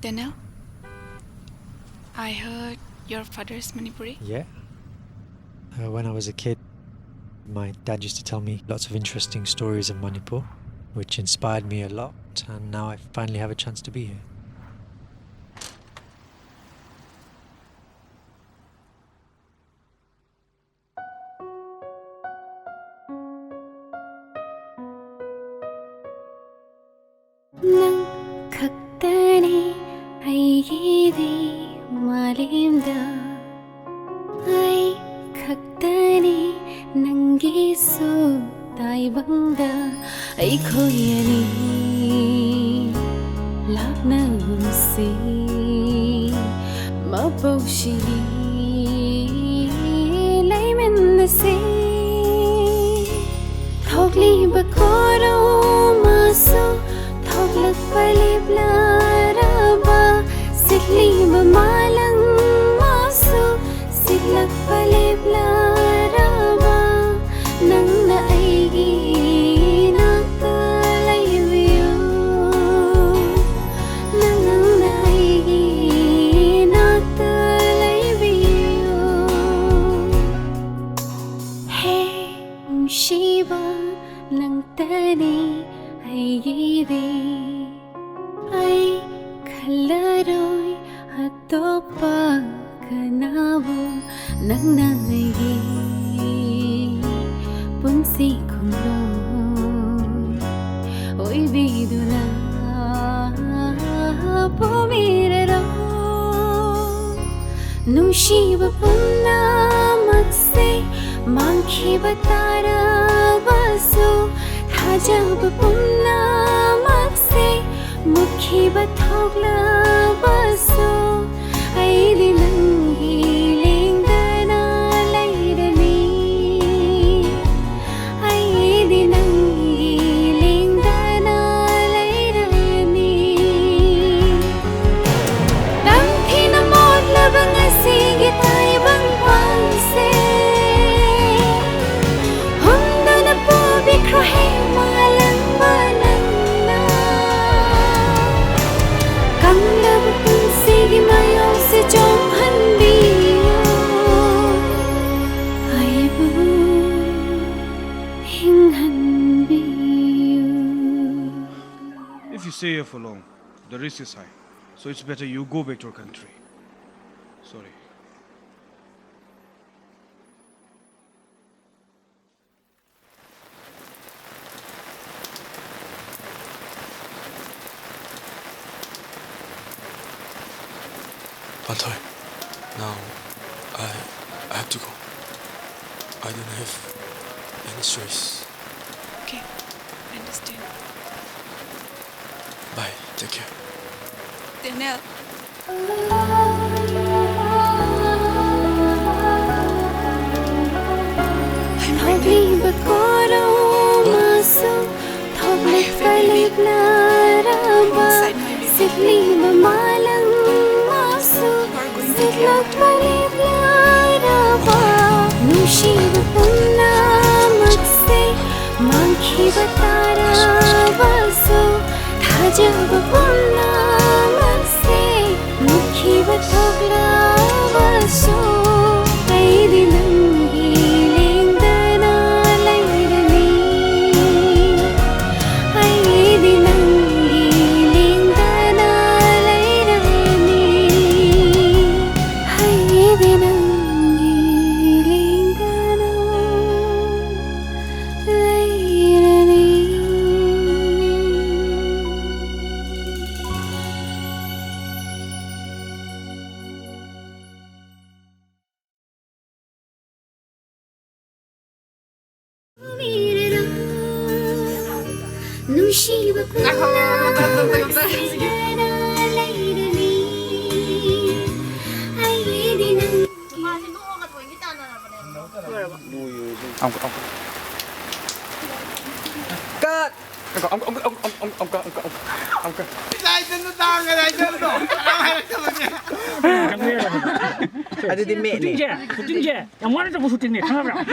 Daniel, I heard your father is Manipuri. Yeah. When I was a kid, my dad used to tell me lots of interesting stories of Manipur, which inspired me a lot, and now I finally have a chance to be here. Nang khakdani aigidi malimda ai khakdani nangi su taibangda ai khoyani lapna si mapaushi laimen si thogli bakoro maso Thoglak palib laraba Sikli mamalang maso Siglak palib laraba Nang naigi nakalayo Nang naigi nakalayo Hey Shiba lang tani aigidi ay kalaroy hatopa kanabo nang naigi punsi kumroy oy bidula pumirero nungsiba punna magse mangki batara baso Hajab pumna magse mukhi bathogla baso aidi nangi lingdana lairani aidi nangi lingdana lairani nang thina modla bangasi gitai bang pangse humdana po bikrohe If you stay here for long, the risk is high. So it's better you go back to your country. Sorry. Pantoy, now I have to go. I don't have any choice. Okay, I understand. Bye, take care. Daniel, Thogli bakoro maso Thoglak palib laraba Sikli mamalang maso Siglak palib laraba Nungsiba punna magse Mangki batara baso Thajab punna magse Mukhi bathogla baso Aidi nangi lingdana lairani Aidi nangi lingdana lairani Aidi nangi lingdana lairani Nungsiba punna magsigana lairani aidi nang Cut! Ada di mek ni. Shooting je. Yang mana tu shooting ni? Tengah berapa?